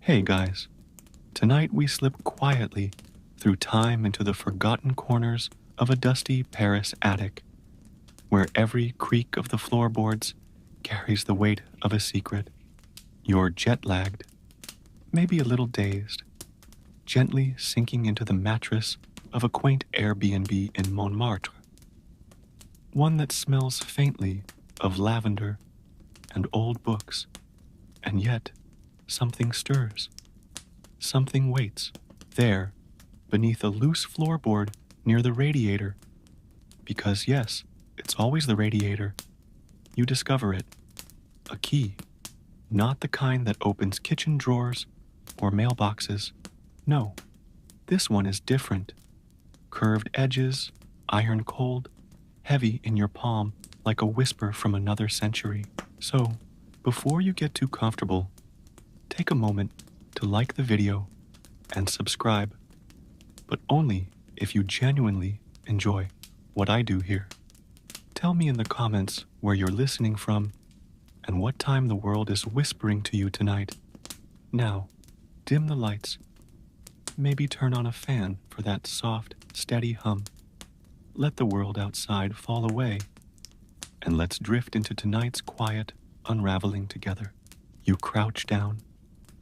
Hey guys, tonight we slip quietly through time into the forgotten corners of a dusty Paris attic, where every creak of the floorboards carries the weight of a secret. You're jet-lagged, maybe a little dazed, gently sinking into the mattress of a quaint Airbnb in Montmartre, one that smells faintly of lavender and old books, and yet something stirs. Something waits, there, beneath a loose floorboard near the radiator. Because yes, it's always the radiator. You discover it. A key. Not the kind that opens kitchen drawers or mailboxes. No, this one is different. Curved edges, iron cold, heavy in your palm like a whisper from another century. So, before you get too comfortable, take a moment to like the video and subscribe, but only if you genuinely enjoy what I do here. Tell me in the comments where you're listening from and what time the world is whispering to you tonight. Now, dim the lights. Maybe turn on a fan for that soft, steady hum. Let the world outside fall away, and let's drift into tonight's quiet unraveling together. You crouch down,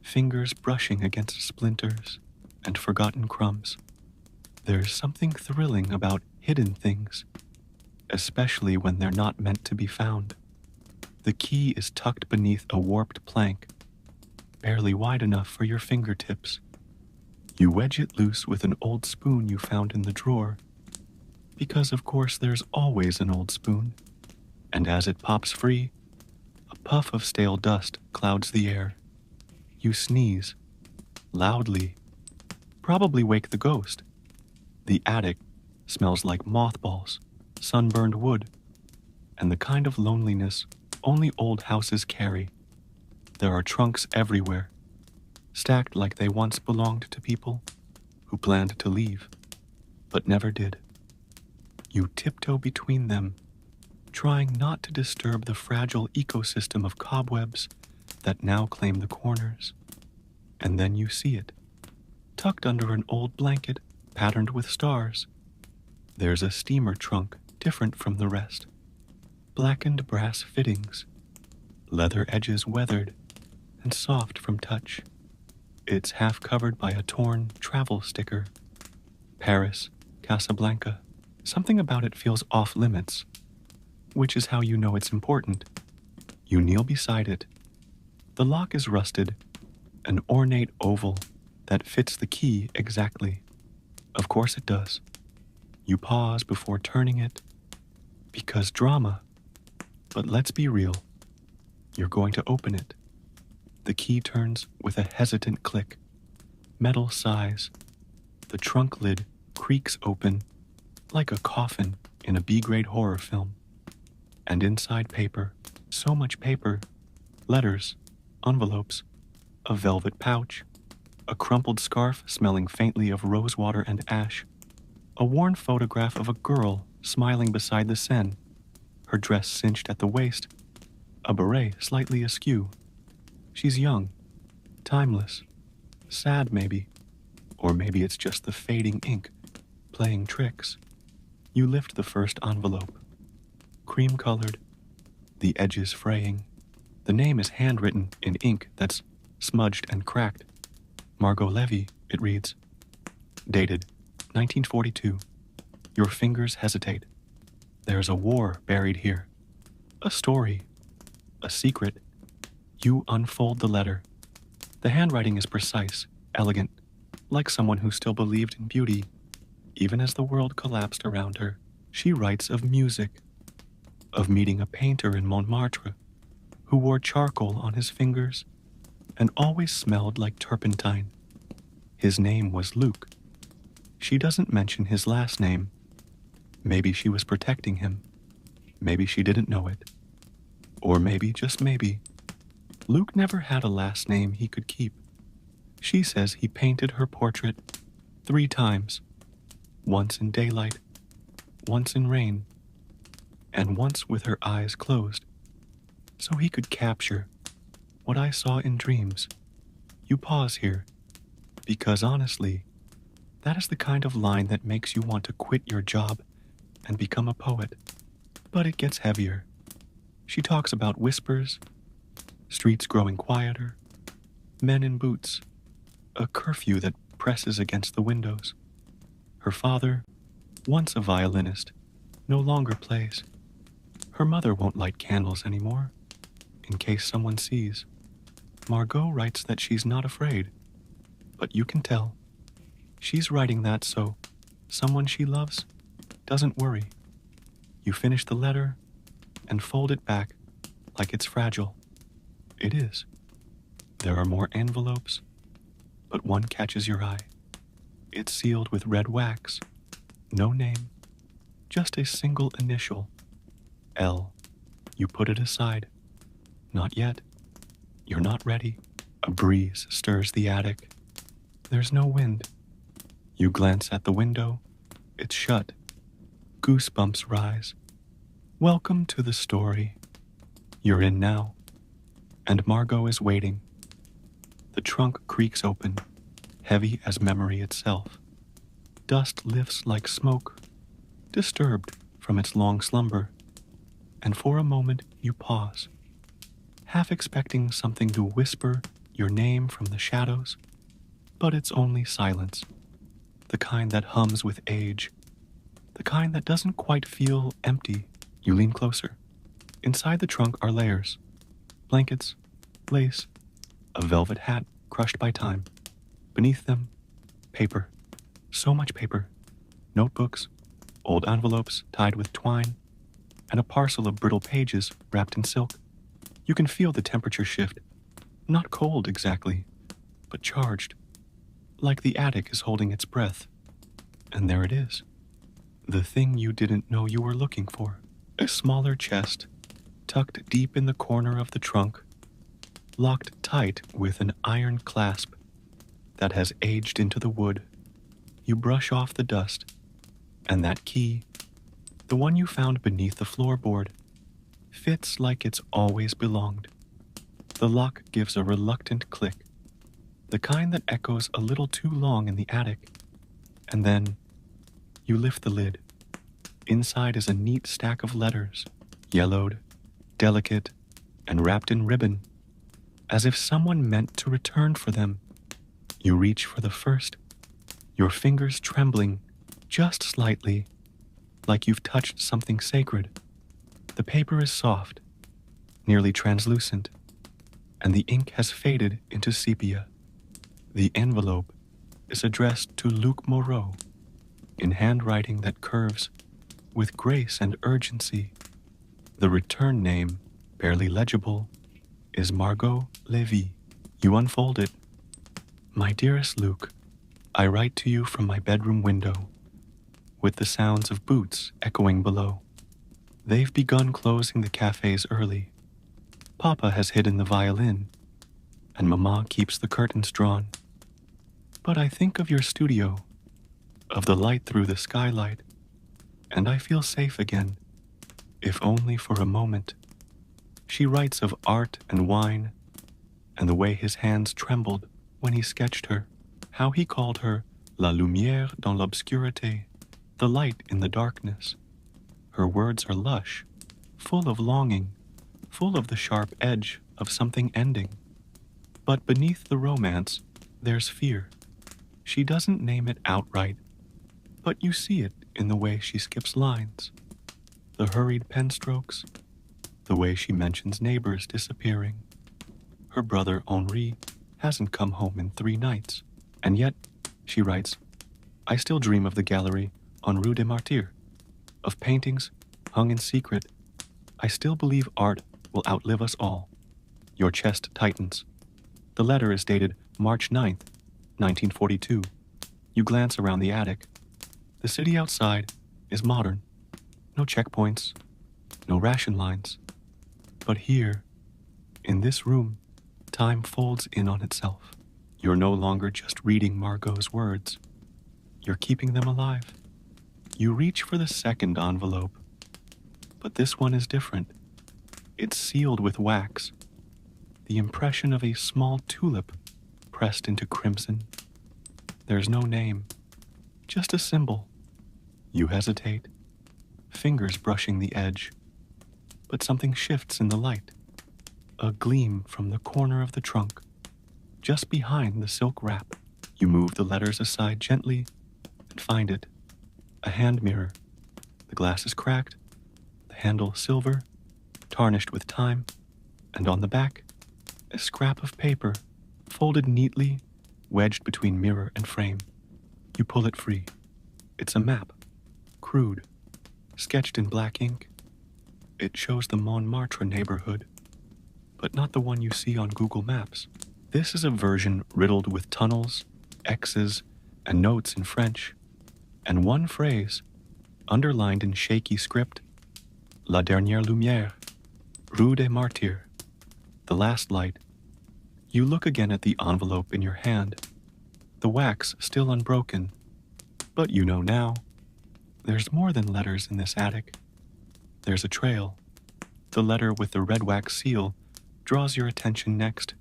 fingers brushing against splinters and forgotten crumbs. There's something thrilling about hidden things, especially when they're not meant to be found. The key is tucked beneath a warped plank, barely wide enough for your fingertips. You wedge it loose with an old spoon you found in the drawer, because of course there's always an old spoon, and as it pops free, a puff of stale dust clouds the air. You sneeze, loudly, probably wake the ghost. The attic smells like mothballs, sunburned wood, and the kind of loneliness only old houses carry. There are trunks everywhere, stacked like they once belonged to people who planned to leave, but never did. You tiptoe between them, trying not to disturb the fragile ecosystem of cobwebs that now claim the corners. And then you see it, tucked under an old blanket patterned with stars. There's a steamer trunk different from the rest. Blackened brass fittings, leather edges weathered and soft from touch. It's half covered by a torn travel sticker. Paris, Casablanca. Something about it feels off limits, which is how you know it's important. You kneel beside it. The lock is rusted, an ornate oval that fits the key exactly. Of course it does. You pause before turning it, because drama. But let's be real. You're going to open it. The key turns with a hesitant click. Metal sighs. The trunk lid creaks open like a coffin in a B-grade horror film. And inside paper, so much paper, letters, envelopes, a velvet pouch, a crumpled scarf smelling faintly of rosewater and ash, a worn photograph of a girl smiling beside the Seine, her dress cinched at the waist, a beret slightly askew. She's young, timeless, sad maybe, or maybe it's just the fading ink playing tricks. You lift the first envelope, cream-colored, the edges fraying. The name is handwritten in ink that's smudged and cracked. Margot Levy, it reads. Dated 1942. Your fingers hesitate. There's a war buried here. A story. A secret. You unfold the letter. The handwriting is precise, elegant, like someone who still believed in beauty. Even as the world collapsed around her, she writes of music, of meeting a painter in Montmartre who wore charcoal on his fingers and always smelled like turpentine. His name was Luc. She doesn't mention his last name. Maybe she was protecting him. Maybe she didn't know it. Or maybe, just maybe, Luc never had a last name he could keep. She says he painted her portrait 3 times. Once in daylight, once in rain, and once with her eyes closed, so he could capture what I saw in dreams. You pause here, because honestly, that is the kind of line that makes you want to quit your job and become a poet. But it gets heavier. She talks about whispers, streets growing quieter, men in boots, a curfew that presses against the windows. Her father, once a violinist, no longer plays. Her mother won't light candles anymore, in case someone sees. Margot writes that she's not afraid, but you can tell. She's writing that so someone she loves doesn't worry. You finish the letter and fold it back like it's fragile. It is. There are more envelopes, but one catches your eye. It's sealed with red wax. No name, just a single initial. L. You put it aside. Not yet. You're not ready. A breeze stirs the attic. There's no wind. You glance at the window. It's shut. Goosebumps rise. Welcome to the story. You're in now. And Margot is waiting. The trunk creaks open, heavy as memory itself. Dust lifts like smoke, disturbed from its long slumber. And for a moment you pause, half expecting something to whisper your name from the shadows. But it's only silence, the kind that hums with age, the kind that doesn't quite feel empty. You lean closer. Inside the trunk are layers, blankets, lace, a velvet hat crushed by time. Beneath them, paper. So much paper. Notebooks, old envelopes tied with twine, and a parcel of brittle pages wrapped in silk. You can feel the temperature shift. Not cold exactly, but charged. Like the attic is holding its breath. And there it is. The thing you didn't know you were looking for. A smaller chest, tucked deep in the corner of the trunk, locked tight with an iron clasp that has aged into the wood. You brush off the dust, and that key, the one you found beneath the floorboard, fits like it's always belonged. The lock gives a reluctant click, the kind that echoes a little too long in the attic, and then you lift the lid. Inside is a neat stack of letters, yellowed, delicate, and wrapped in ribbon, as if someone meant to return for them. You reach for the first, your fingers trembling just slightly, like you've touched something sacred. The paper is soft, nearly translucent, and the ink has faded into sepia. The envelope is addressed to Luc Moreau, in handwriting that curves with grace and urgency. The return name, barely legible, is Margot Lévy. You unfold it. My dearest Luc, I write to you from my bedroom window, with the sounds of boots echoing below. They've begun closing the cafes early. Papa has hidden the violin, and Mama keeps the curtains drawn. But I think of your studio, of the light through the skylight, and I feel safe again, if only for a moment. She writes of art and wine, and the way his hands trembled when he sketched her, how he called her la lumière dans l'obscurité, the light in the darkness. Her words are lush, full of longing, full of the sharp edge of something ending. But beneath the romance, there's fear. She doesn't name it outright, but you see it in the way she skips lines, the hurried pen strokes, the way she mentions neighbors disappearing. Her brother Henri hasn't come home in 3 nights, and yet, she writes, I still dream of the gallery on Rue des Martyrs, of paintings hung in secret. I still believe art will outlive us all. Your chest tightens. The letter is dated March 9th, 1942. You glance around the attic. The city outside is modern. No checkpoints, no ration lines. But here, in this room, time folds in on itself. You're no longer just reading Margot's words. You're keeping them alive. You reach for the second envelope. But this one is different. It's sealed with wax. The impression of a small tulip pressed into crimson. There's no name, just a symbol. You hesitate, fingers brushing the edge, but something shifts in the light. A gleam from the corner of the trunk, just behind the silk wrap. You move the letters aside gently and find it. A hand mirror. The glass is cracked, the handle silver, tarnished with time, and on the back, a scrap of paper, folded neatly, wedged between mirror and frame. You pull it free. It's a map, crude, sketched in black ink. It shows the Montmartre neighborhood, but not the one you see on Google Maps. This is a version riddled with tunnels, X's, and notes in French, and one phrase, underlined in shaky script, La dernière lumière, Rue des Martyrs, the last light. You look again at the envelope in your hand, the wax still unbroken, but you know now, there's more than letters in this attic. There's a trail. The letter with the red wax seal draws your attention next.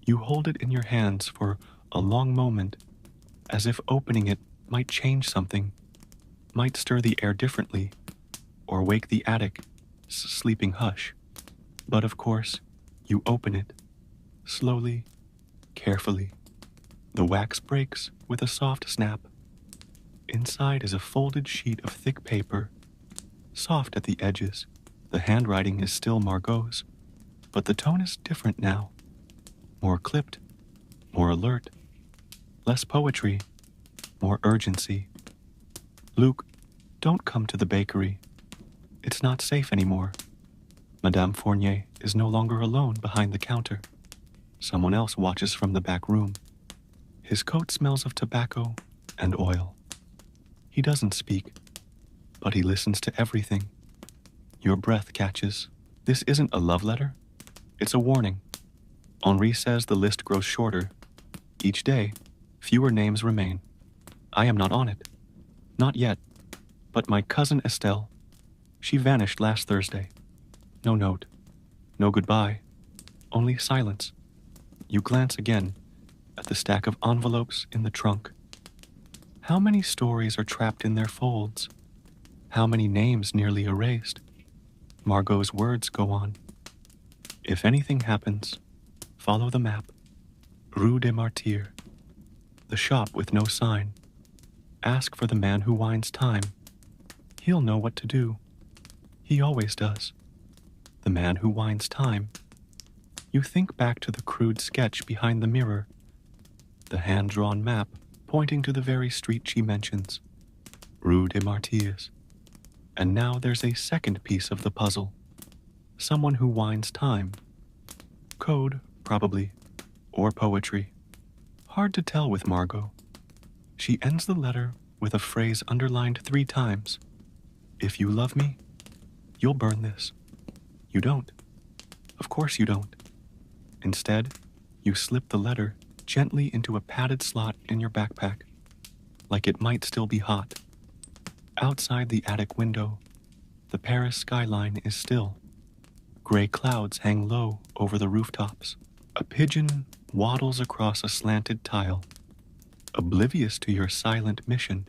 You hold it in your hands for a long moment, as if opening it might change something, might stir the air differently, or wake the attic's sleeping hush. But of course, you open it, slowly, carefully. The wax breaks with a soft snap. Inside is a folded sheet of thick paper, soft at the edges. The handwriting is still Margot's, but the tone is different now. More clipped, more alert, less poetry, more urgency. Luke, don't come to the bakery. It's not safe anymore. Madame Fournier is no longer alone behind the counter. Someone else watches from the back room. His coat smells of tobacco and oil. He doesn't speak, but he listens to everything. Your breath catches. This isn't a love letter. It's a warning. Henri says the list grows shorter. Each day, fewer names remain. I am not on it. Not yet. But my cousin Estelle, she vanished last Thursday. No note. No goodbye. Only silence. You glance again at the stack of envelopes in the trunk. How many stories are trapped in their folds? How many names nearly erased? Margot's words go on. If anything happens, follow the map. Rue des Martyrs. The shop with no sign. Ask for the man who winds time. He'll know what to do. He always does. The man who winds time. You think back to the crude sketch behind the mirror, the hand-drawn map pointing to the very street she mentions, Rue des Martyrs. And now there's a second piece of the puzzle. Someone who winds time. Code, probably, or poetry. Hard to tell with Margot. She ends the letter with a phrase underlined 3 times. If you love me, you'll burn this. You don't. Of course you don't. Instead, you slip the letter gently into a padded slot in your backpack, like it might still be hot. Outside the attic window, the Paris skyline is still. Gray clouds hang low over the rooftops. A pigeon waddles across a slanted tile. Oblivious to your silent mission,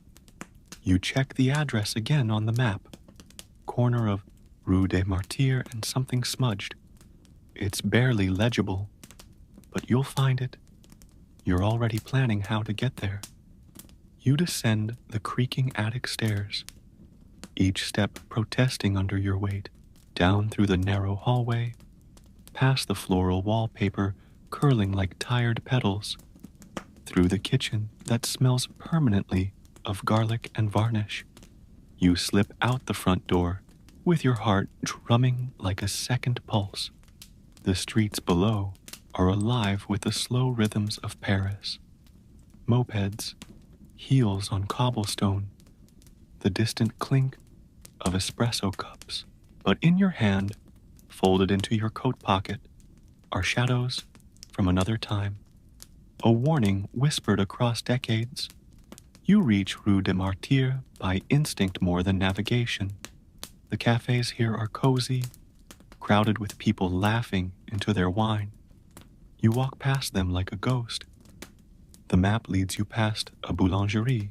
you check the address again on the map. Corner of Rue des Martyrs and something smudged. It's barely legible, but you'll find it. You're already planning how to get there. You descend the creaking attic stairs, each step protesting under your weight, down through the narrow hallway, past the floral wallpaper curling like tired petals, through the kitchen that smells permanently of garlic and varnish. You slip out the front door, with your heart drumming like a second pulse. The streets below are alive with the slow rhythms of Paris. Mopeds, heels on cobblestone, the distant clink of espresso cups. But in your hand, folded into your coat pocket, are shadows from another time. A warning whispered across decades. You reach Rue des Martyrs by instinct more than navigation. The cafes here are cozy, crowded with people laughing into their wine. You walk past them like a ghost, The map leads you past a boulangerie,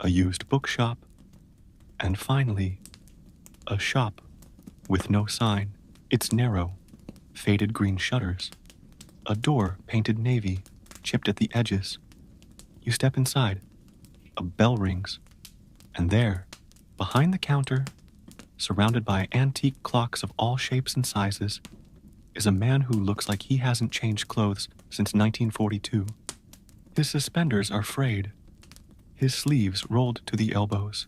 a used bookshop, and finally, a shop with no sign. It's narrow, faded green shutters, a door painted navy, chipped at the edges. You step inside, a bell rings, and there, behind the counter, surrounded by antique clocks of all shapes and sizes, is a man who looks like he hasn't changed clothes since 1942. His suspenders are frayed, his sleeves rolled to the elbows.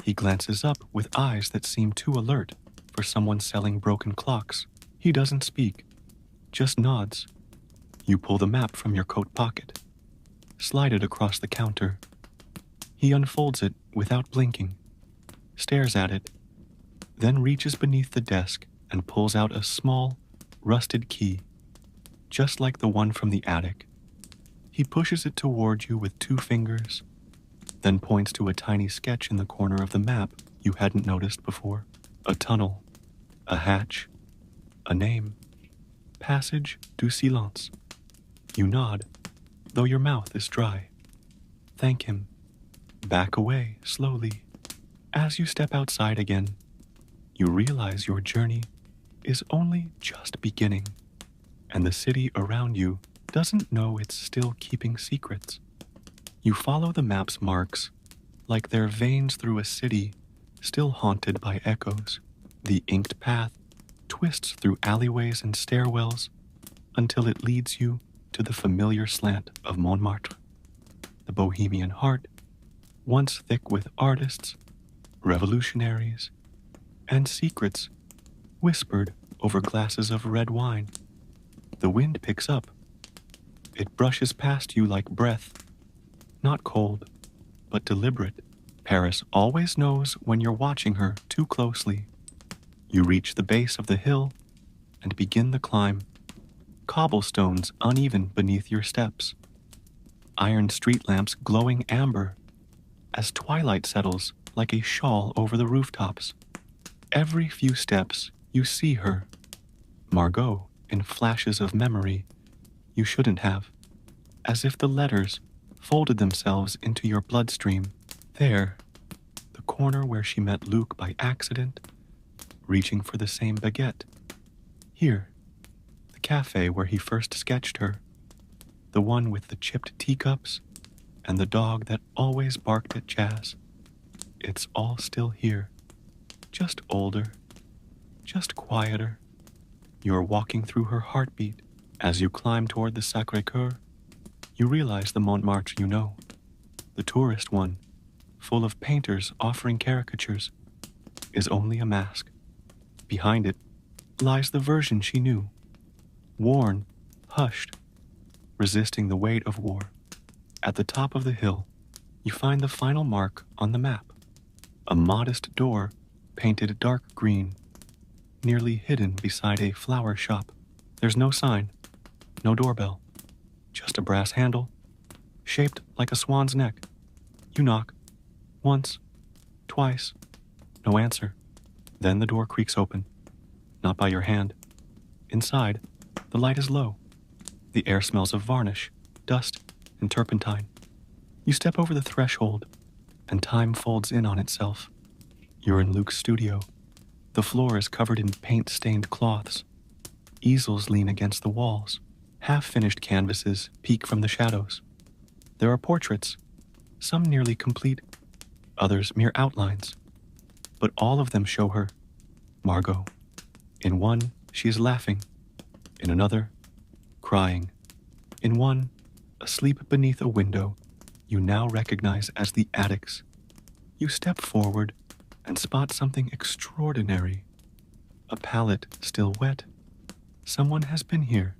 He glances up with eyes that seem too alert for someone selling broken clocks. He doesn't speak, just nods. You pull the map from your coat pocket, slide it across the counter. He unfolds it without blinking, stares at it, then reaches beneath the desk and pulls out a small, rusted key, just like the one from the attic. He pushes it toward you with 2 fingers, then points to a tiny sketch in the corner of the map you hadn't noticed before. A tunnel, a hatch, a name. Passage du silence. You nod, though your mouth is dry. Thank him. Back away, slowly. As you step outside again, you realize your journey is only just beginning, and the city around you doesn't know it's still keeping secrets. You follow the map's marks, like they're veins through a city still haunted by echoes. The inked path twists through alleyways and stairwells until it leads you to the familiar slant of Montmartre, the bohemian heart, once thick with artists, revolutionaries, and secrets whispered over glasses of red wine. The wind picks up. It brushes past you like breath, not cold, but deliberate. Paris always knows when you're watching her too closely. You reach the base of the hill and begin the climb. Cobblestones uneven beneath your steps. Iron street lamps glowing amber as twilight settles like a shawl over the rooftops. Every few steps, you see her, Margot, in flashes of memory you shouldn't have, as if the letters folded themselves into your bloodstream. There, the corner where she met Luke by accident, reaching for the same baguette. Here, the cafe where he first sketched her, the one with the chipped teacups and the dog that always barked at Jazz. It's all still here, just older, just quieter. You're walking through her heartbeat. As you climb toward the Sacré-Cœur, you realize the Montmartre you know, the tourist one, full of painters offering caricatures, is only a mask. Behind it lies the version she knew, worn, hushed, resisting the weight of war. At the top of the hill, you find the final mark on the map, a modest door painted dark green, nearly hidden beside a flower shop. There's no sign, no doorbell, just a brass handle, shaped like a swan's neck. You knock, once, twice, no answer. Then the door creaks open, not by your hand. Inside, the light is low. The air smells of varnish, dust, and turpentine. You step over the threshold, and time folds in on itself. You're in Luke's studio. The floor is covered in paint-stained cloths. Easels lean against the walls. Half-finished canvases peek from the shadows. There are portraits, some nearly complete, others mere outlines. But all of them show her, Margot. In one, she is laughing. In another, crying. In one, asleep beneath a window you now recognize as the attic's. You step forward and spot something extraordinary. A palette still wet. Someone has been here.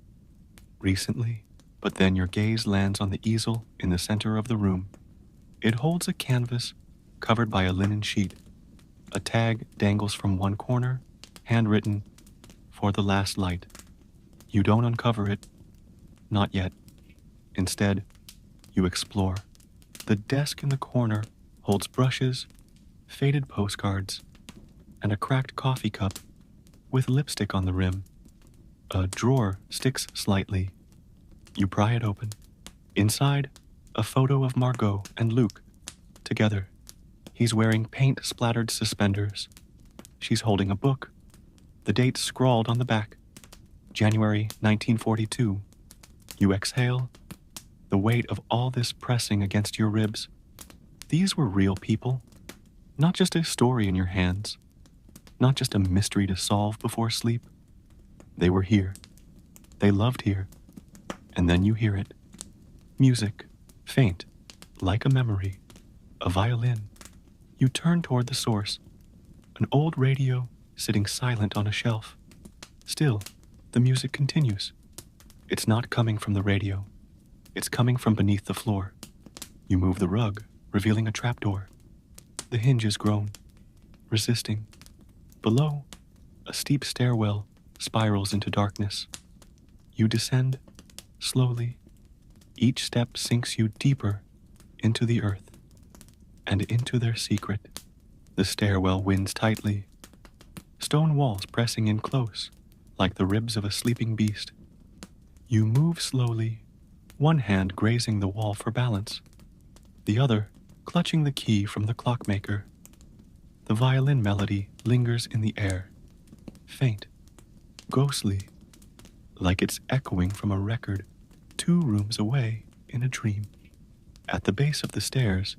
Recently, but then your gaze lands on the easel in the center of the room. It holds a canvas covered by a linen sheet. A tag dangles from one corner, handwritten, "For the last light." You don't uncover it. Not yet. Instead, you explore. The desk in the corner holds brushes, faded postcards, and a cracked coffee cup with lipstick on the rim. A drawer sticks slightly. You pry it open. Inside, a photo of Margot and Luke, together. He's wearing paint-splattered suspenders. She's holding a book. The date scrawled on the back. January 1942. You exhale. The weight of all this pressing against your ribs. These were real people. Not just a story in your hands. Not just a mystery to solve before sleep. They were here. They loved here. And then you hear it. Music, faint, like a memory. A violin. You turn toward the source. An old radio sitting silent on a shelf. Still, the music continues. It's not coming from the radio. It's coming from beneath the floor. You move the rug, revealing a trapdoor. The hinges groan, resisting. Below, a steep stairwell spirals into darkness. You descend, slowly. Each step sinks you deeper into the earth and into their secret. The stairwell winds tightly, stone walls pressing in close, like the ribs of a sleeping beast. You move slowly, one hand grazing the wall for balance, the other clutching the key from the clockmaker. The violin melody lingers in the air, faint, ghostly, like it's echoing from a record 2 rooms away in a dream. At the base of the stairs,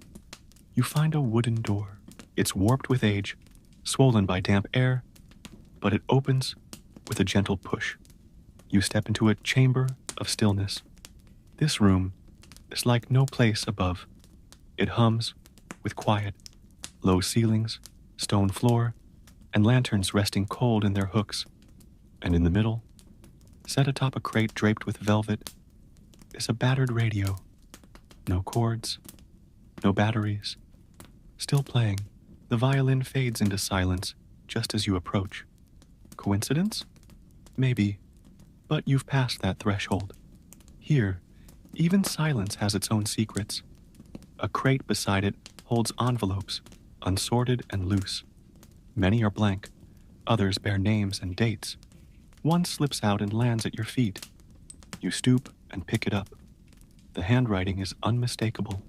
you find a wooden door. It's warped with age, swollen by damp air, but it opens with a gentle push. You step into a chamber of stillness. This room is like no place above. It hums with quiet, low ceilings, stone floor, and lanterns resting cold in their hooks. And in the middle, set atop a crate draped with velvet, is a battered radio. No cords, no batteries. Still playing, the violin fades into silence just as you approach. Coincidence? Maybe, but you've passed that threshold. Here, even silence has its own secrets. A crate beside it holds envelopes, unsorted and loose. Many are blank, others bear names and dates. One slips out and lands at your feet. You stoop and pick it up. The handwriting is unmistakable.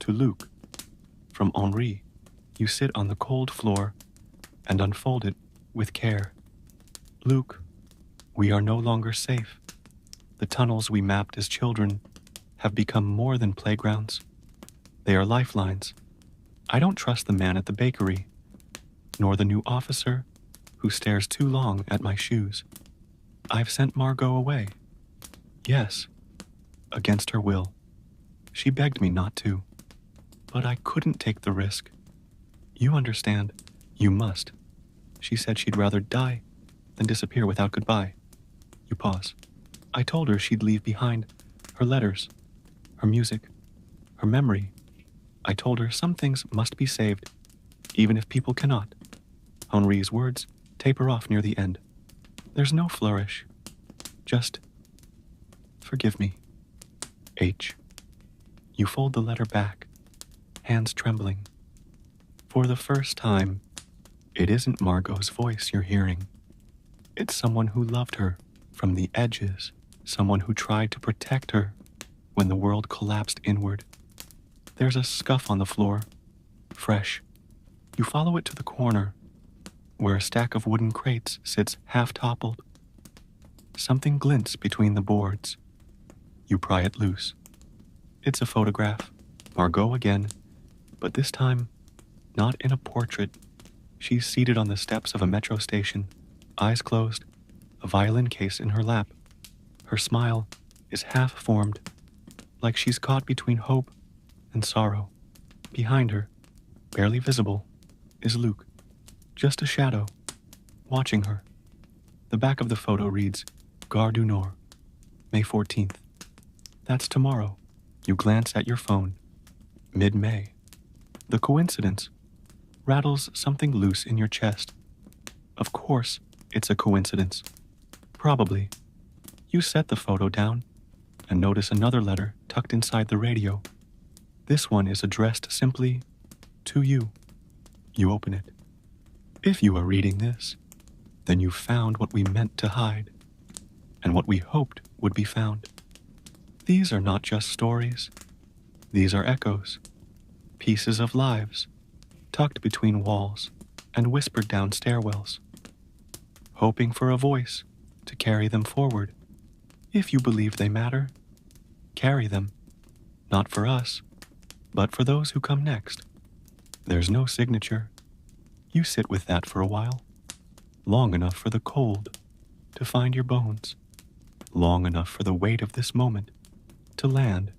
To Luke. From Henri. You sit on the cold floor and unfold it with care. Luke, we are no longer safe. The tunnels we mapped as children have become more than playgrounds. They are lifelines. I don't trust the man at the bakery, nor the new officer who stares too long at my shoes. I've sent Margot away. Yes, against her will. She begged me not to, but I couldn't take the risk. You understand, you must. She said she'd rather die than disappear without goodbye. You pause. I told her she'd leave behind her letters, her music, her memory. I told her some things must be saved, even if people cannot. Henri's words taper off near the end. There's no flourish. Just, forgive me. H. You fold the letter back, hands trembling. For the first time, it isn't Margot's voice you're hearing. It's someone who loved her from the edges, someone who tried to protect her when the world collapsed inward. There's a scuff on the floor, fresh. You follow it to the corner, where a stack of wooden crates sits half-toppled. Something glints between the boards. You pry it loose. It's a photograph. Margot again, but this time, not in a portrait. She's seated on the steps of a metro station, eyes closed, a violin case in her lap. Her smile is half-formed, like she's caught between hope and sorrow. Behind her, barely visible, is Luke, just a shadow, watching her. The back of the photo reads, Gare du Nord, May 14th. That's tomorrow. You glance at your phone. Mid-May. The coincidence rattles something loose in your chest. Of course, it's a coincidence. Probably. You set the photo down and notice another letter tucked inside the radio. This one is addressed simply to you. You open it. If you are reading this, then you found what we meant to hide and what we hoped would be found. These are not just stories, these are echoes, pieces of lives, tucked between walls and whispered down stairwells, hoping for a voice to carry them forward. If you believe they matter, carry them, not for us, but for those who come next. There's no signature. You sit with that for a while, long enough for the cold to find your bones, long enough for the weight of this moment to land,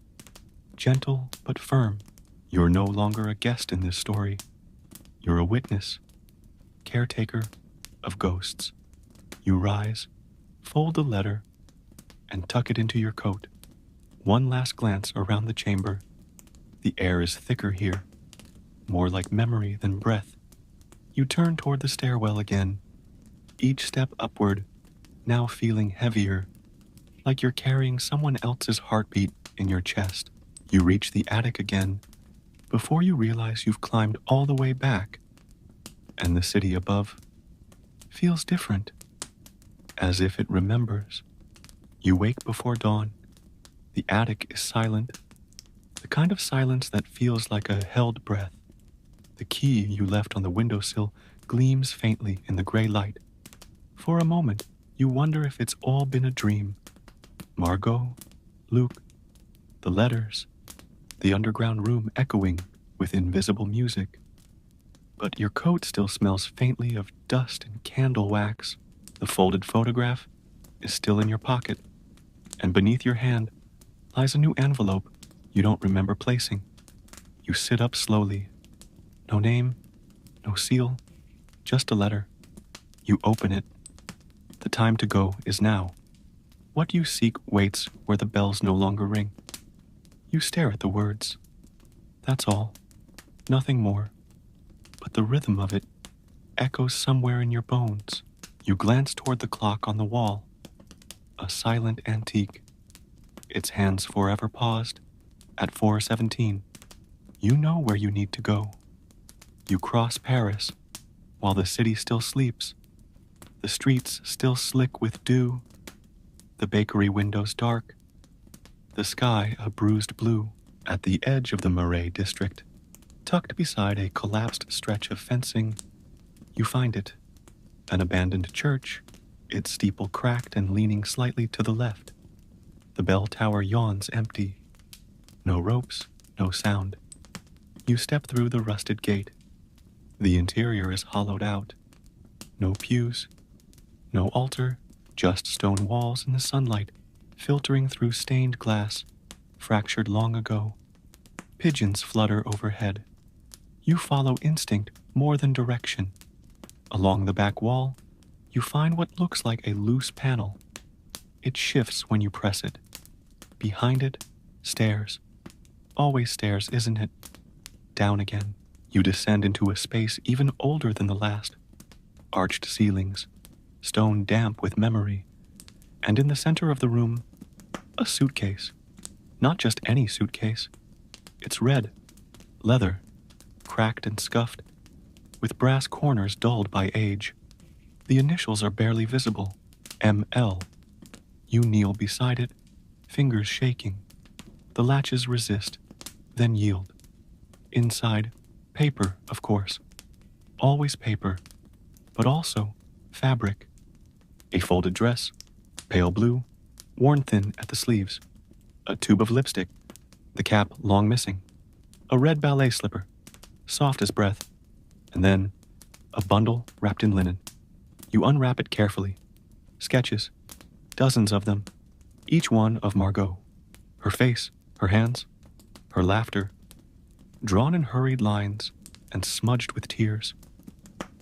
gentle but firm. You're no longer a guest in this story. You're a witness, caretaker of ghosts. You rise, fold the letter, and tuck it into your coat. One last glance around the chamber. The air is thicker here, more like memory than breath. You turn toward the stairwell again, each step upward, now feeling heavier, like you're carrying someone else's heartbeat in your chest. You reach the attic again, before you realize you've climbed all the way back, and the city above feels different, as if it remembers. You wake before dawn. The attic is silent, the kind of silence that feels like a held breath. The key you left on the windowsill gleams faintly in the gray light. For a moment, you wonder if it's all been a dream. Margot, Luke, the letters, the underground room echoing with invisible music. But your coat still smells faintly of dust and candle wax. The folded photograph is still in your pocket, and beneath your hand lies a new envelope you don't remember placing. You sit up slowly. No name, no seal, just a letter. You open it. The time to go is now. What you seek waits where the bells no longer ring. You stare at the words. That's all. Nothing more. But the rhythm of it echoes somewhere in your bones. You glance toward the clock on the wall. A silent antique. Its hands forever paused at 4:17. You know where you need to go. You cross Paris while the city still sleeps. The streets still slick with dew. The bakery windows dark. The sky a bruised blue. At the edge of the Marais district, tucked beside a collapsed stretch of fencing, you find it. An abandoned church, its steeple cracked and leaning slightly to the left. The bell tower yawns empty. No ropes, no sound. You step through the rusted gate. The interior is hollowed out. No pews, no altar, just stone walls in the sunlight, filtering through stained glass, fractured long ago. Pigeons flutter overhead. You follow instinct more than direction. Along the back wall, you find what looks like a loose panel. It shifts when you press it. Behind it, stairs. Always stairs, isn't it? Down again. You descend into a space even older than the last. Arched ceilings, stone damp with memory, and in the center of the room, a suitcase. Not just any suitcase. It's red, leather, cracked and scuffed, with brass corners dulled by age. The initials are barely visible. ML. You kneel beside it, fingers shaking. The latches resist, then yield. Inside, paper, of course. Always paper, but also fabric. A folded dress, pale blue, worn thin at the sleeves. A tube of lipstick, the cap long missing. A red ballet slipper, soft as breath. And then, a bundle wrapped in linen. You unwrap it carefully. Sketches, dozens of them, each one of Margot. Her face, her hands, her laughter, drawn in hurried lines and smudged with tears.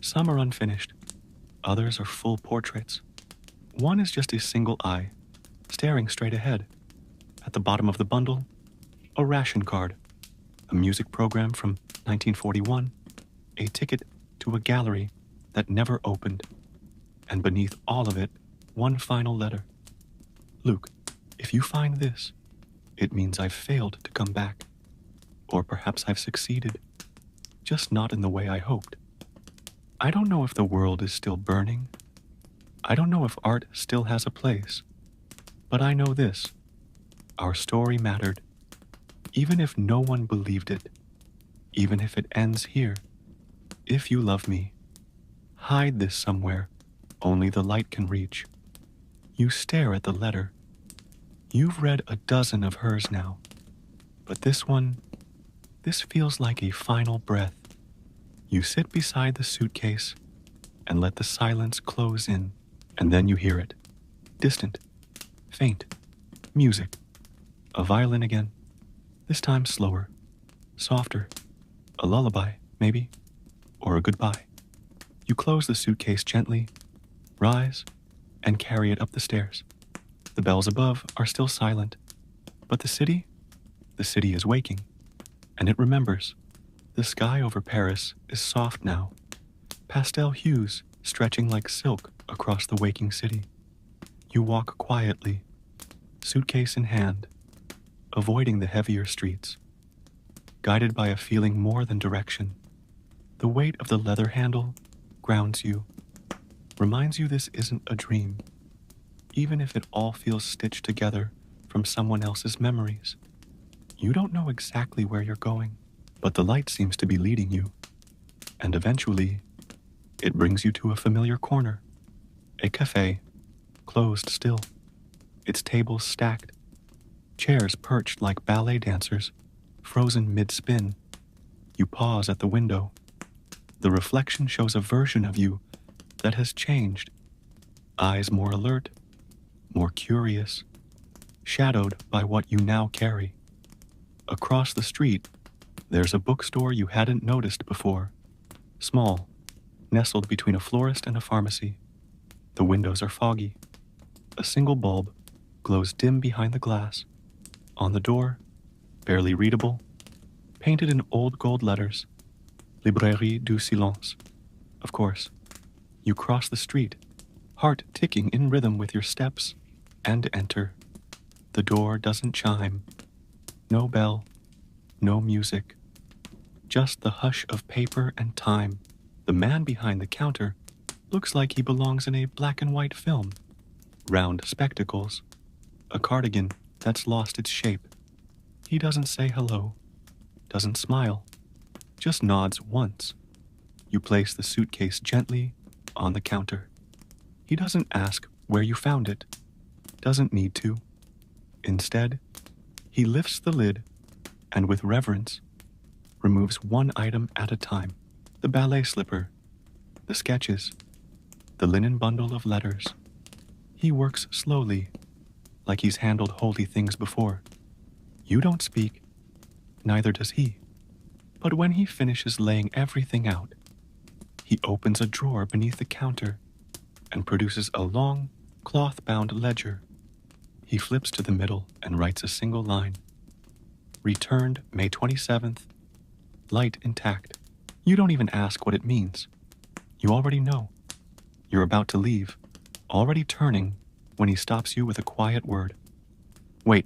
Some are unfinished, others are full portraits. One is just a single eye, staring straight ahead. At the bottom of the bundle, a ration card, a music program from 1941, a ticket to a gallery that never opened, and beneath all of it, one final letter. Luke, if you find this, it means I've failed to come back. Or perhaps I've succeeded, just not in the way I hoped. I don't know if the world is still burning. I don't know if art still has a place. But I know this. Our story mattered, even if no one believed it, even if it ends here. If you love me, hide this somewhere only the light can reach. You stare at the letter. You've read a dozen of hers now, but this one, this feels like a final breath. You sit beside the suitcase and let the silence close in, and then you hear it. Distant, faint, music. A violin again, this time slower, softer. A lullaby, maybe, or a goodbye. You close the suitcase gently, rise, and carry it up the stairs. The bells above are still silent, but the city is waking, and it remembers. The sky over Paris is soft now, pastel hues stretching like silk across the waking city. You walk quietly, suitcase in hand, avoiding the heavier streets, guided by a feeling more than direction. The weight of the leather handle grounds you, reminds you this isn't a dream, even if it all feels stitched together from someone else's memories. You don't know exactly where you're going, but the light seems to be leading you, and eventually, it brings you to a familiar corner, a cafe, closed still, its tables stacked, chairs perched like ballet dancers, frozen mid-spin. You pause at the window. The reflection shows a version of you that has changed, eyes more alert, more curious, shadowed by what you now carry. Across the street, there's a bookstore you hadn't noticed before, small, nestled between a florist and a pharmacy. The windows are foggy. A single bulb glows dim behind the glass. On the door, barely readable, painted in old gold letters, Librairie du Silence. Of course, you cross the street, heart ticking in rhythm with your steps, and enter. The door doesn't chime. No bell, no music. Just the hush of paper and time. The man behind the counter looks like he belongs in a black and white film. Round spectacles, a cardigan that's lost its shape. He doesn't say hello, doesn't smile, just nods once. You place the suitcase gently on the counter. He doesn't ask where you found it, doesn't need to. Instead, he lifts the lid and with reverence removes one item at a time. The ballet slipper, the sketches, the linen bundle of letters. He works slowly, like he's handled holy things before. You don't speak, neither does he. But when he finishes laying everything out, he opens a drawer beneath the counter and produces a long, cloth-bound ledger. He flips to the middle and writes a single line. Returned May 27th, light intact. You don't even ask what it means. You already know. You're about to leave, already turning when he stops you with a quiet word. Wait.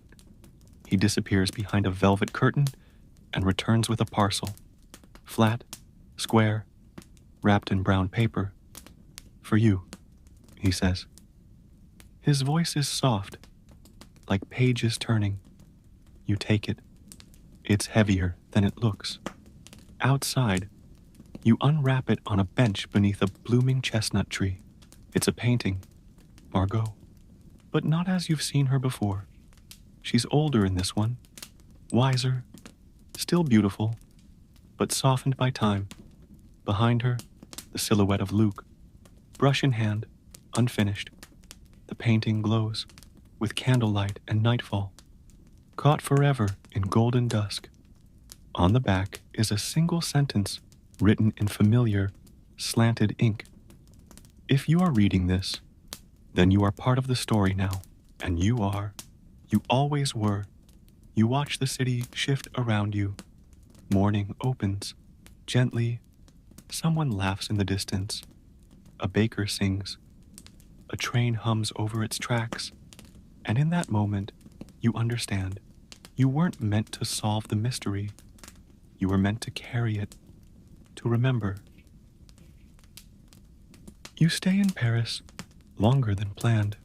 He disappears behind a velvet curtain and returns with a parcel. Flat, square, wrapped in brown paper. For you, he says. His voice is soft, like pages turning. You take it. It's heavier than it looks. Outside, you unwrap it on a bench beneath a blooming chestnut tree. It's a painting, Margot, but not as you've seen her before. She's older in this one, wiser, still beautiful, but softened by time. Behind her, the silhouette of Luke, brush in hand, unfinished. The painting glows with candlelight and nightfall, caught forever in golden dusk. On the back is a single sentence written in familiar, slanted ink. If you are reading this, then you are part of the story now, and you always were. You watch the city shift around you. Morning opens, gently. Someone laughs in the distance. A baker sings. A train hums over its tracks. And in that moment, you understand. You weren't meant to solve the mystery. You were meant to carry it, to remember. You stay in Paris longer than planned.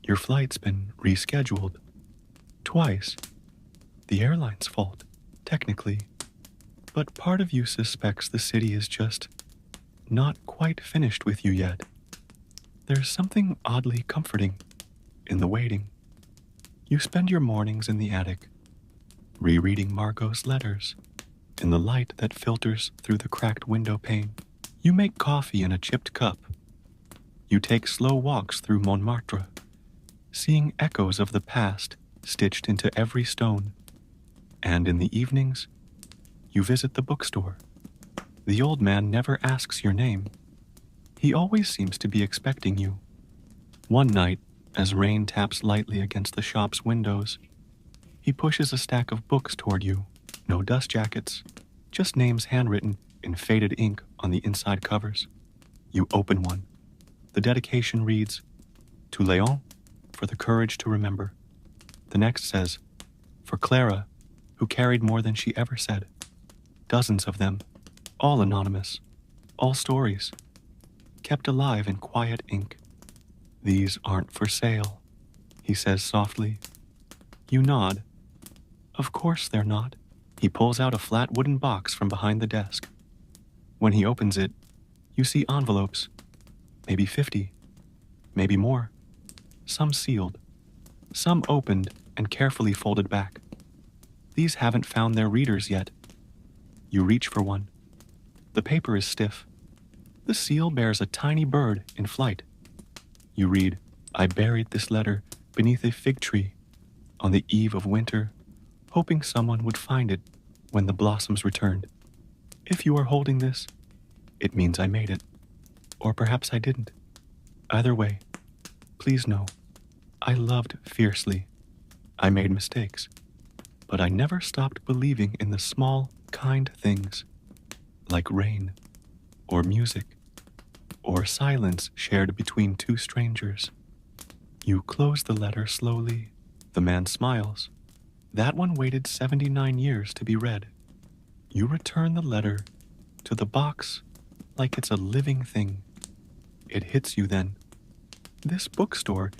Your flight's been rescheduled. Twice. The airline's fault, technically. But part of you suspects the city is just not quite finished with you yet. There's something oddly comforting in the waiting. You spend your mornings in the attic, rereading Margot's letters in the light that filters through the cracked window pane. You make coffee in a chipped cup. You take slow walks through Montmartre, seeing echoes of the past stitched into every stone. And in the evenings, you visit the bookstore. The old man never asks your name. He always seems to be expecting you. One night, as rain taps lightly against the shop's windows, he pushes a stack of books toward you. No dust jackets, just names handwritten in faded ink on the inside covers. You open one. The dedication reads, "To Léon, for the courage to remember." The next says, "For Clara, who carried more than she ever said." Dozens of them, all anonymous, all stories, kept alive in quiet ink. "These aren't for sale," he says softly. You nod. Of course they're not. He pulls out a flat wooden box from behind the desk. When he opens it, you see envelopes, maybe 50, maybe more, some sealed, some opened and carefully folded back. These haven't found their readers yet. You reach for one. The paper is stiff. The seal bears a tiny bird in flight. You read, "I buried this letter beneath a fig tree on the eve of winter, hoping someone would find it when the blossoms returned. If you are holding this, it means I made it. Or perhaps I didn't. Either way, please know, I loved fiercely. I made mistakes, but I never stopped believing in the small, kind things, like rain, or music, or silence shared between two strangers." You close the letter slowly. The man smiles. That one waited 79 years to be read. You return the letter to the box like it's a living thing. It hits you then. This bookstore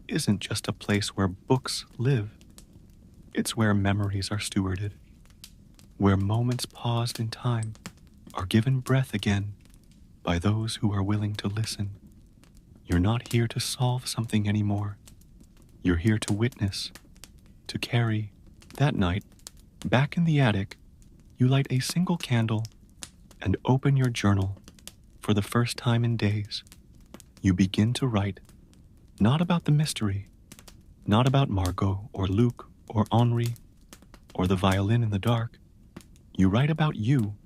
isn't just a place where books live. It's where memories are stewarded, where moments paused in time are given breath again by those who are willing to listen. You're not here to solve something anymore. You're here to witness, to carry. That night, back in the attic, you light a single candle and open your journal for the first time in days. You begin to write, not about the mystery, not about Margot or Luc or Henri or the violin in the dark. You write about you,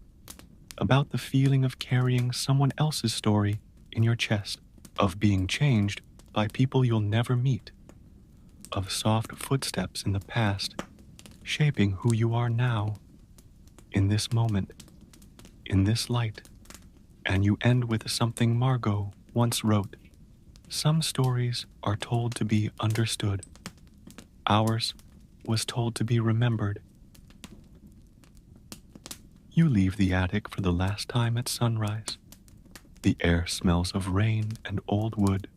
about the feeling of carrying someone else's story in your chest, of being changed by people you'll never meet, of soft footsteps in the past shaping who you are now, in this moment, in this light. And you end with something Margot once wrote. Some stories are told to be understood. Ours was told to be remembered. You leave the attic for the last time at sunrise. The air smells of rain and old wood,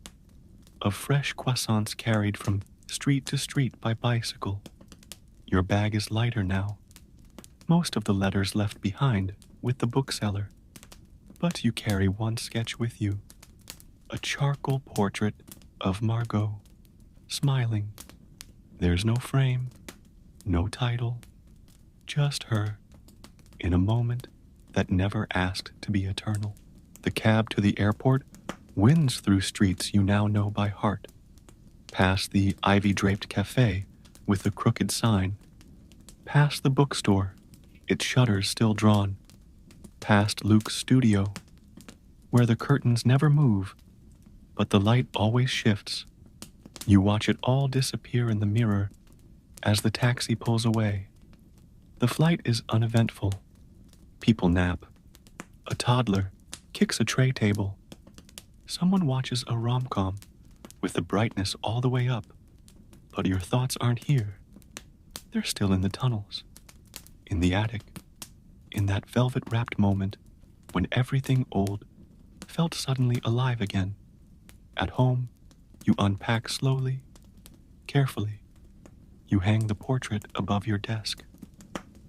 of fresh croissants carried from street to street by bicycle. Your bag is lighter now. Most of the letters left behind with the bookseller. But you carry one sketch with you, a charcoal portrait of Margot, smiling. There's no frame, no title, just her, in a moment that never asked to be eternal. The cab to the airport winds through streets you now know by heart, past the ivy-draped cafe with the crooked sign, past the bookstore, its shutters still drawn, past Luc's studio, where the curtains never move, but the light always shifts. You watch it all disappear in the mirror as the taxi pulls away. The flight is uneventful. People nap. A toddler kicks a tray table. Someone watches a rom-com with the brightness all the way up, but your thoughts aren't here. They're still in the tunnels, in the attic, in that velvet-wrapped moment when everything old felt suddenly alive again. At home, you unpack slowly, carefully. You hang the portrait above your desk,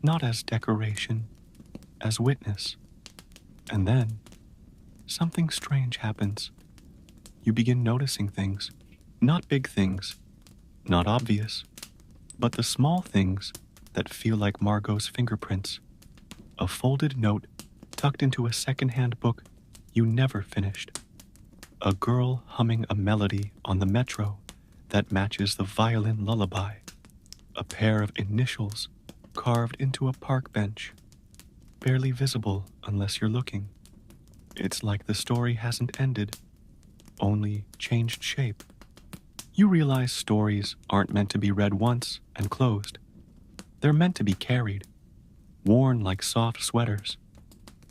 not as decoration, as witness. And then, something strange happens. You begin noticing things, not big things, not obvious, but the small things that feel like Margot's fingerprints. A folded note tucked into a second-hand book you never finished. A girl humming a melody on the metro that matches the violin lullaby. A pair of initials carved into a park bench, barely visible unless you're looking. It's like the story hasn't ended, only changed shape. You realize stories aren't meant to be read once and closed. They're meant to be carried, worn like soft sweaters,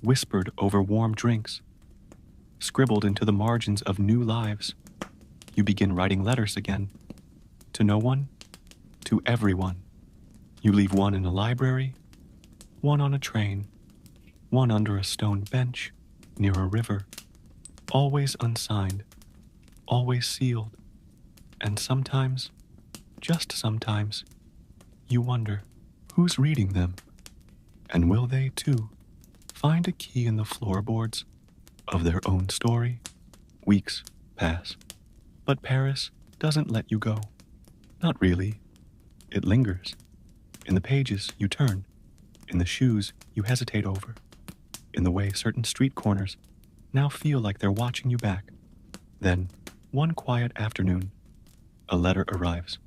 whispered over warm drinks, scribbled into the margins of new lives. You begin writing letters again. To no one, to everyone. You leave one in a library, one on a train, one under a stone bench near a river, always unsigned, always sealed. And sometimes, just sometimes, you wonder who's reading them, and will they, too, find a key in the floorboards of their own story? Weeks pass, but Paris doesn't let you go. Not really. It lingers. In the pages you turn, in the shoes you hesitate over, in the way certain street corners now feel like they're watching you back. Then, one quiet afternoon, a letter arrives.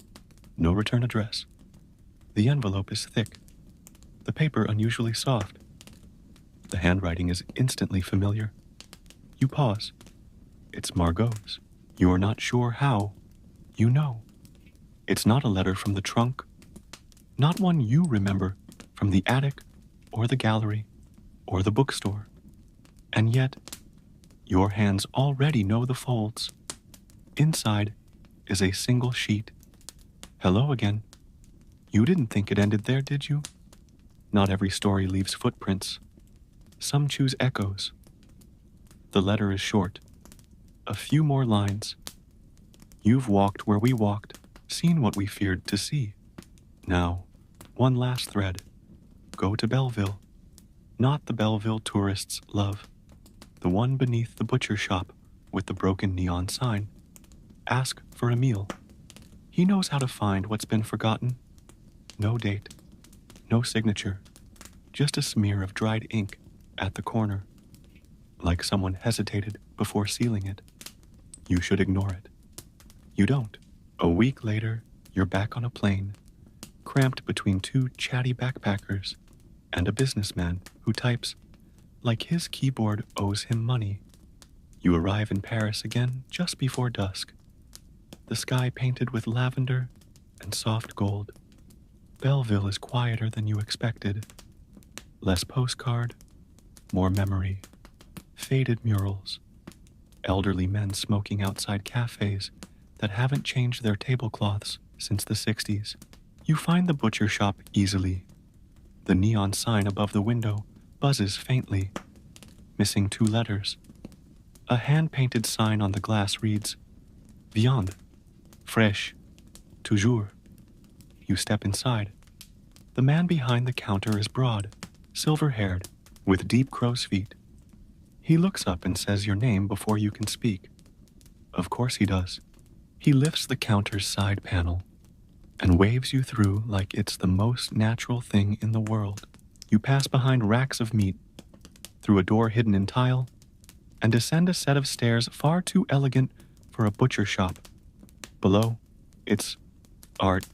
No return address. The envelope is thick, the paper unusually soft. The handwriting is instantly familiar. You pause. It's Margot's. You're not sure how. You know. It's not a letter from the trunk, not one you remember from the attic or the gallery or the bookstore. And yet, your hands already know the folds. Inside is a single sheet. Hello again. You didn't think it ended there, did you? Not every story leaves footprints. Some choose echoes. The letter is short. A few more lines. You've walked where we walked, seen what we feared to see. Now, one last thread. Go to Belleville. Not the Belleville tourists love. The one beneath the butcher shop with the broken neon sign. Ask for Emile. He knows how to find what's been forgotten. No date. No signature. Just a smear of dried ink at the corner. Like someone hesitated before sealing it. You should ignore it. You don't. A week later, you're back on a plane, cramped between two chatty backpackers and a businessman who types like his keyboard owes him money. You arrive in Paris again just before dusk. The sky painted with lavender and soft gold. Belleville is quieter than you expected. Less postcard, more memory. Faded murals. Elderly men smoking outside cafes that haven't changed their tablecloths since the 60s. You find the butcher shop easily. The neon sign above the window buzzes faintly, missing 2 letters. A hand-painted sign on the glass reads, Viande, fraîche, toujours. You step inside. The man behind the counter is broad, silver-haired, with deep crow's feet. He looks up and says your name before you can speak. Of course he does. He lifts the counter's side panel and waves you through like it's the most natural thing in the world. You pass behind racks of meat, through a door hidden in tile, and descend a set of stairs far too elegant for a butcher shop. Below, it's art,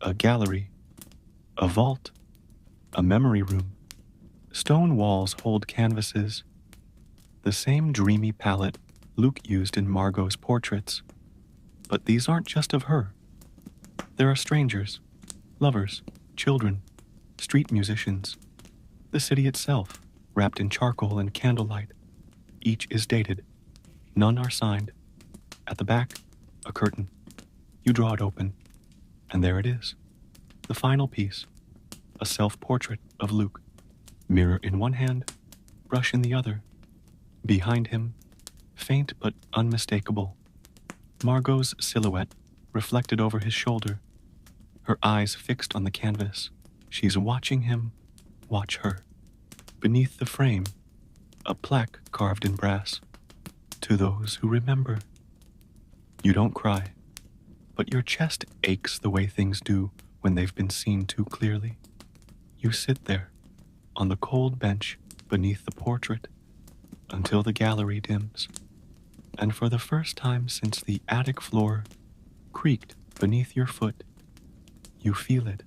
a gallery, a vault, a memory room. Stone walls hold canvases, the same dreamy palette Luke used in Margot's portraits. But these aren't just of her. There are strangers, lovers, children, street musicians, the city itself, wrapped in charcoal and candlelight. Each is dated. None are signed. At the back, a curtain. You draw it open, and there it is. The final piece, a self-portrait of Luke. Mirror in one hand, brush in the other. Behind him, faint but unmistakable, Margot's silhouette reflected over his shoulder. her eyes fixed on the canvas. She's watching him watch her. Beneath the frame, a plaque carved in brass. To those who remember. You don't cry, but your chest aches the way things do when they've been seen too clearly. You sit there, on the cold bench beneath the portrait, until the gallery dims. And for the first time since the attic floor creaked beneath your foot, you feel it.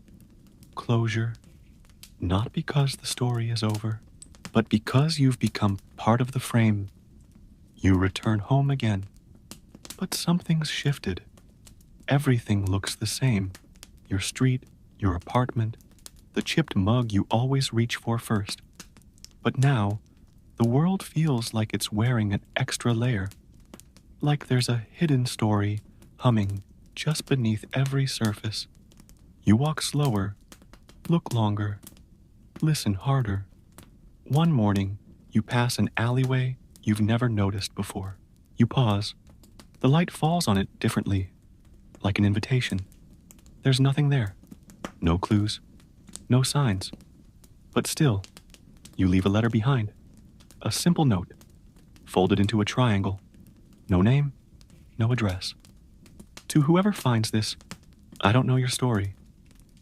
Closure, not because the story is over, but because you've become part of the frame. You return home again, but something's shifted. Everything looks the same. Your street, your apartment, the chipped mug you always reach for first. But now, the world feels like it's wearing an extra layer, like there's a hidden story humming just beneath every surface. You walk slower, look longer, listen harder. One morning, you pass an alleyway you've never noticed before. You pause. The light falls on it differently, like an invitation. There's nothing there. No clues, no signs. But still, you leave a letter behind. A simple note, folded into a triangle. No name, no address. To whoever finds this, I don't know your story,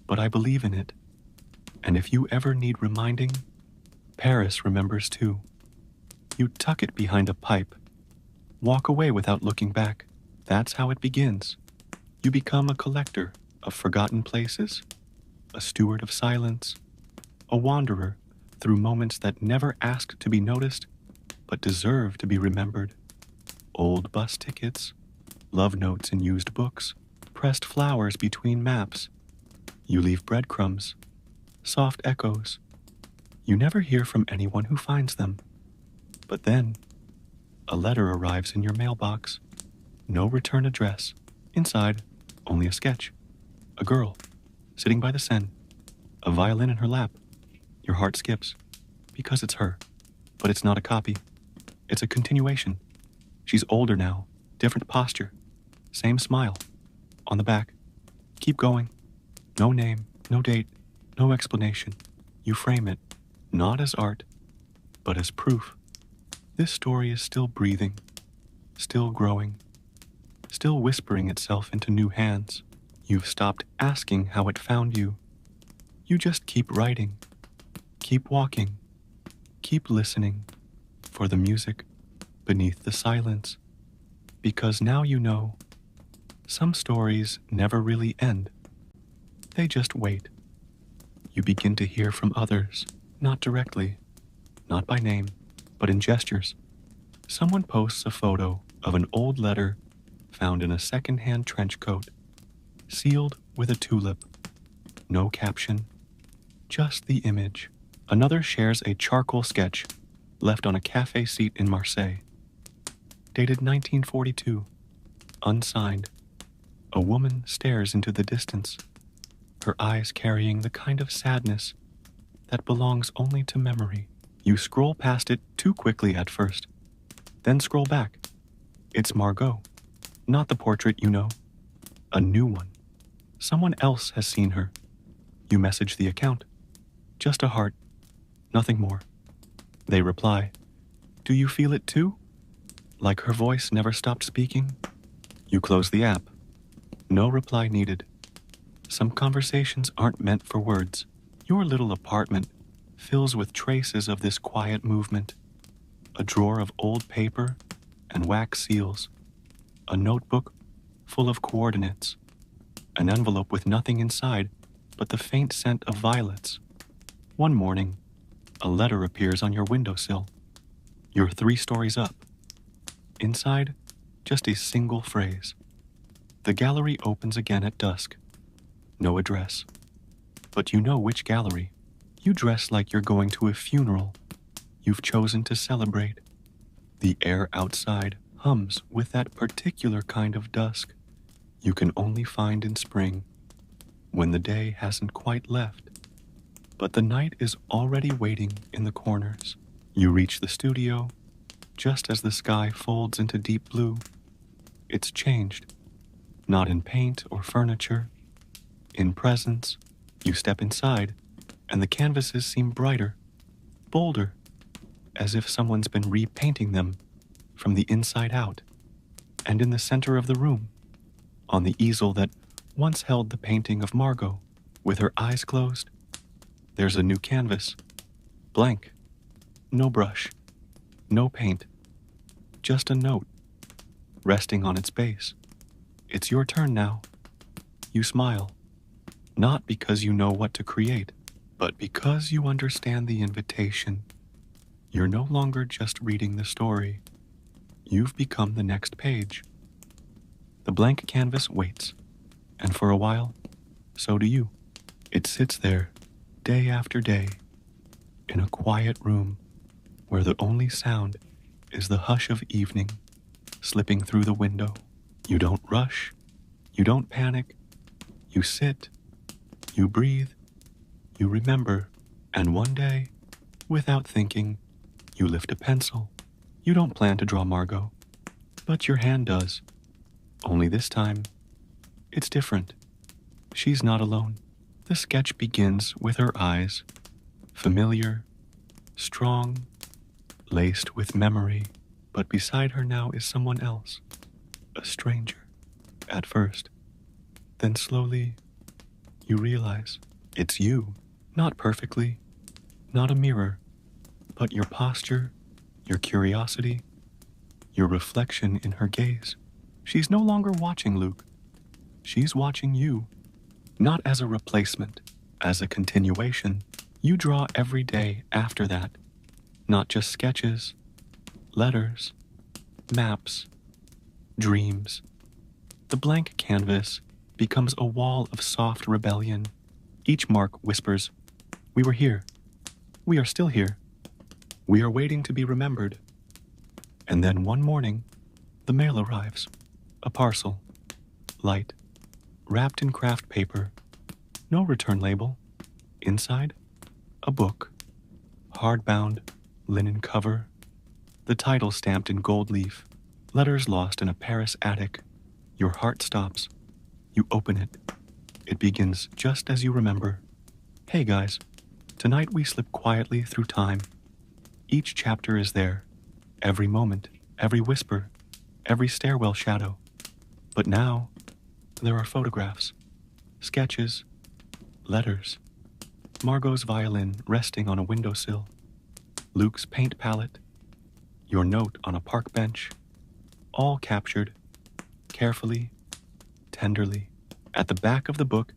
but I believe in it. And if you ever need reminding, Paris remembers too. You tuck it behind a pipe. Walk away without looking back. That's how it begins. You become a collector of forgotten places, a steward of silence, a wanderer through moments that never asked to be noticed, but deserve to be remembered. Old bus tickets, love notes in used books, pressed flowers between maps. You leave breadcrumbs, soft echoes. You never hear from anyone who finds them. But then, a letter arrives in your mailbox. No return address. Inside, only a sketch. A girl, sitting by the Seine, a violin in her lap. Your heart skips, because it's her. But it's not a copy. It's a continuation. She's older now, different posture, same smile. On the back, keep going. No name, no date, no explanation. You frame it, not as art, but as proof. This story is still breathing, still growing, still whispering itself into new hands. You've stopped asking how it found you. You just keep writing, keep walking, keep listening for the music beneath the silence. Because now you know, some stories never really end. They just wait. You begin to hear from others, not directly, not by name, but in gestures. Someone posts a photo of an old letter found in a second-hand trench coat, sealed with a tulip. No caption, just the image. Another shares a charcoal sketch left on a cafe seat in Marseille. Dated 1942, unsigned. A woman stares into the distance, her eyes carrying the kind of sadness that belongs only to memory. You scroll past it too quickly at first, then scroll back. It's Margot, not the portrait you know, a new one. Someone else has seen her. You message the account. Just a heart, nothing more. They reply, "Do you feel it too?" Like her voice never stopped speaking. You close the app. No reply needed. Some conversations aren't meant for words. Your little apartment fills with traces of this quiet movement. A drawer of old paper and wax seals. A notebook full of coordinates. An envelope with nothing inside but the faint scent of violets. One morning, a letter appears on your windowsill. You're 3 stories up. Inside, just a single phrase. The gallery opens again at dusk. No address. But you know which gallery. You dress like you're going to a funeral you've chosen to celebrate. The air outside hums with that particular kind of dusk you can only find in spring, when the day hasn't quite left, but the night is already waiting in the corners. You reach the studio just as the sky folds into deep blue. It's changed, not in paint or furniture, In presence, you step inside, and the canvases seem brighter, bolder, as if someone's been repainting them from the inside out. And in the center of the room, on the easel that once held the painting of Margot, with her eyes closed, there's a new canvas, blank, no brush, no paint, just a note resting on its base. It's your turn now. You smile, not because you know what to create, but because you understand the invitation. You're no longer just reading the story. You've become the next page. The blank canvas waits, and for a while, so do you. It sits there, day after day, in a quiet room where the only sound is the hush of evening slipping through the window. You don't rush, you don't panic, you sit, you breathe, you remember, and one day, without thinking, you lift a pencil. You don't plan to draw Margot, but your hand does. Only this time, it's different. She's not alone. The sketch begins with her eyes, familiar, strong, laced with memory, but beside her now is someone else, a stranger, at first. Then slowly, you realize it's you, not perfectly, not a mirror, but your posture, your curiosity, your reflection in her gaze. She's no longer watching Luke. She's watching you, not as a replacement, as a continuation. You draw every day after that, not just sketches, letters, maps, dreams. The blank canvas becomes a wall of soft rebellion. Each mark whispers, "We were here. We are still here. We are waiting to be remembered." And then one morning, the mail arrives. A parcel, light, wrapped in craft paper. No return label. Inside, a book, hardbound, linen cover, the title stamped in gold leaf, letters lost in a Paris attic. Your heart stops. You open it. It begins just as you remember. Hey guys, tonight we slip quietly through time. Each chapter is there, every moment, every whisper, every stairwell shadow. But now, there are photographs, sketches, letters, Margot's violin resting on a windowsill, Luke's paint palette, your note on a park bench, all captured, carefully, tenderly. At the back of the book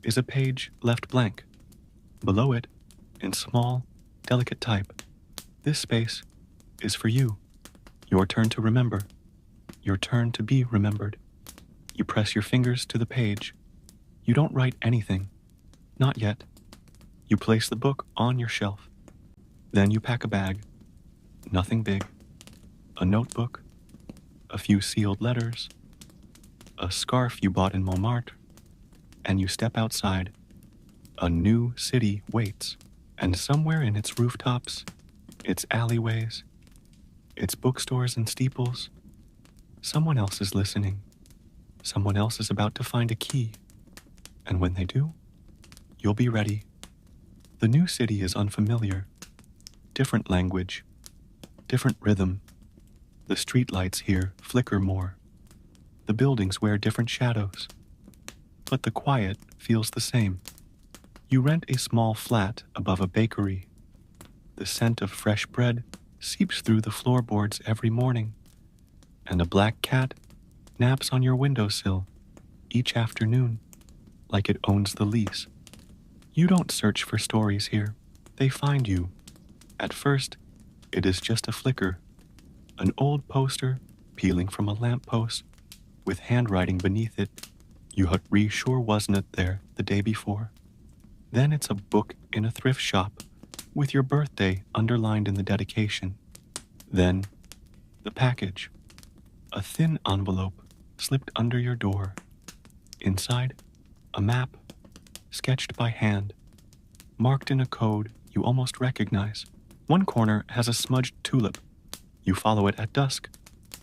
is a page left blank. Below it, in small, delicate type, this space is for you. Your turn to remember. Your turn to be remembered. You press your fingers to the page. You don't write anything. Not yet. You place the book on your shelf. Then you pack a bag. Nothing big. A notebook. A few sealed letters. A scarf you bought in Montmartre. And you step outside. A new city waits. And somewhere in its rooftops, its alleyways, its bookstores and steeples, someone else is listening. Someone else is about to find a key. And when they do, you'll be ready. The new city is unfamiliar. Different language. Different rhythm. The streetlights here flicker more. The buildings wear different shadows. But the quiet feels the same. You rent a small flat above a bakery. The scent of fresh bread seeps through the floorboards every morning. And a black cat naps on your windowsill each afternoon, like it owns the lease. You don't search for stories here. They find you. At first, it is just a flicker, an old poster peeling from a lamppost with handwriting beneath it. You sure wasn't it there the day before. Then it's a book in a thrift shop with your birthday underlined in the dedication. Then, the package, a thin envelope slipped under your door. Inside, a map, sketched by hand, marked in a code you almost recognize. One corner has a smudged tulip. You follow it at dusk,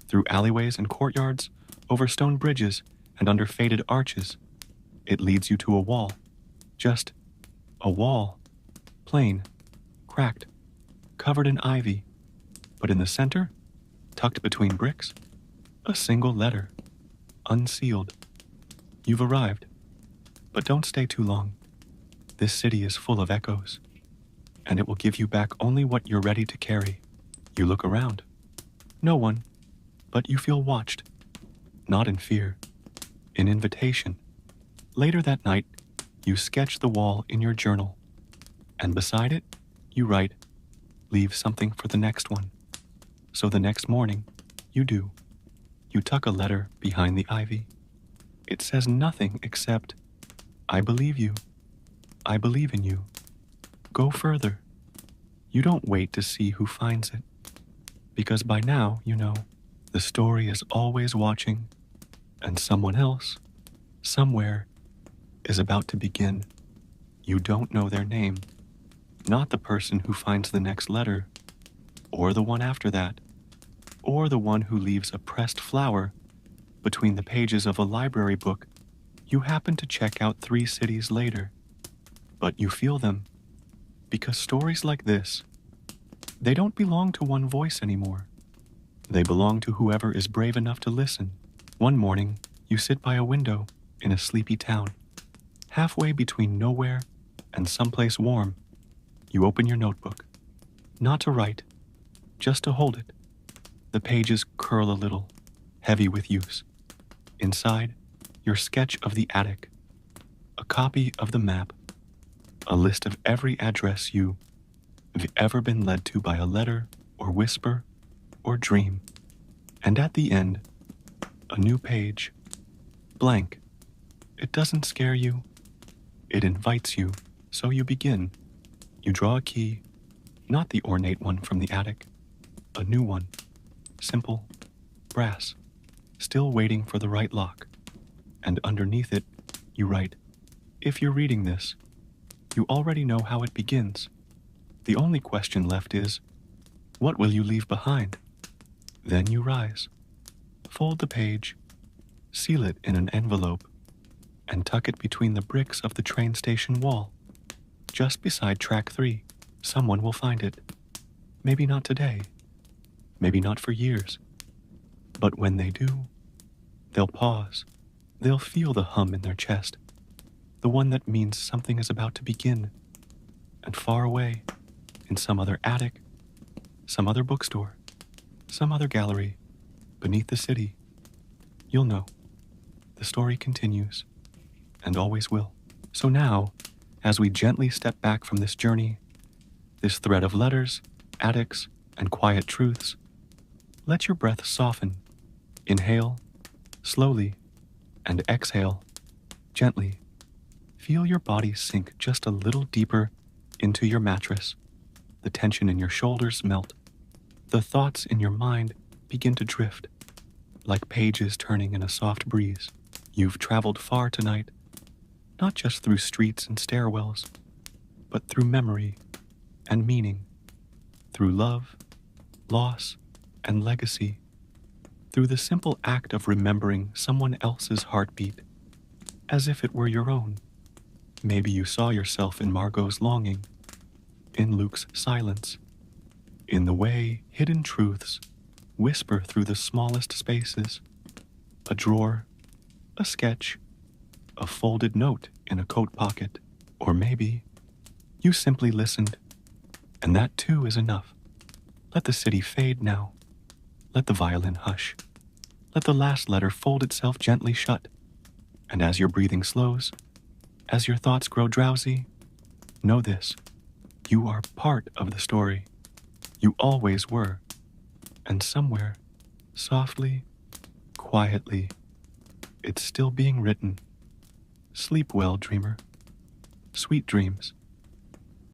through alleyways and courtyards, over stone bridges and under faded arches. It leads you to a wall. Just a wall. Plain, cracked, covered in ivy. But in the center, tucked between bricks, a single letter, unsealed. You've arrived. But don't stay too long. This city is full of echoes, and it will give you back only what you're ready to carry. You look around. No one, but you feel watched. Not in fear, in invitation. Later that night, you sketch the wall in your journal, and beside it, you write, leave something for the next one. So the next morning, you do. You tuck a letter behind the ivy. It says nothing except, I believe you. I believe in you. Go further. You don't wait to see who finds it, because by now you know the story is always watching, and someone else, somewhere, is about to begin. You don't know their name, not the person who finds the next letter, or the one after that, or the one who leaves a pressed flower between the pages of a library book you happen to check out 3 cities later. But you feel them, because stories like this, they don't belong to one voice anymore. They belong to whoever is brave enough to listen. One morning, you sit by a window in a sleepy town, halfway between nowhere and someplace warm. You open your notebook, not to write, just to hold it. The pages curl a little, heavy with use. Inside, your sketch of the attic, a copy of the map, a list of every address you've ever been led to by a letter or whisper or dream. And at the end, a new page, blank. It doesn't scare you. It invites you, so you begin. You draw a key, not the ornate one from the attic, a new one, simple, brass, still waiting for the right lock. And underneath it, you write, if you're reading this, you already know how it begins. The only question left is, what will you leave behind? Then you rise, fold the page, seal it in an envelope, and tuck it between the bricks of the train station wall. Just beside track 3, someone will find it. Maybe not today, maybe not for years. But when they do, they'll pause. They'll feel the hum in their chest, the one that means something is about to begin. And far away, in some other attic, some other bookstore, some other gallery, beneath the city, you'll know. The story continues, and always will. So now, as we gently step back from this journey, this thread of letters, attics, and quiet truths, let your breath soften. Inhale, slowly, and exhale, gently. Feel your body sink just a little deeper into your mattress. The tension in your shoulders melt. The thoughts in your mind begin to drift, like pages turning in a soft breeze. You've traveled far tonight, not just through streets and stairwells, but through memory and meaning, through love, loss, and legacy, through the simple act of remembering someone else's heartbeat, as if it were your own. Maybe you saw yourself in Margot's longing, in Luke's silence, in the way hidden truths whisper through the smallest spaces, a drawer, a sketch, a folded note in a coat pocket. Or maybe you simply listened, and that too is enough. Let the city fade now. Let the violin hush. Let the last letter fold itself gently shut. And as your breathing slows, as your thoughts grow drowsy, know this: you are part of the story. You always were. And somewhere, softly, quietly, it's still being written. Sleep well, dreamer. Sweet dreams.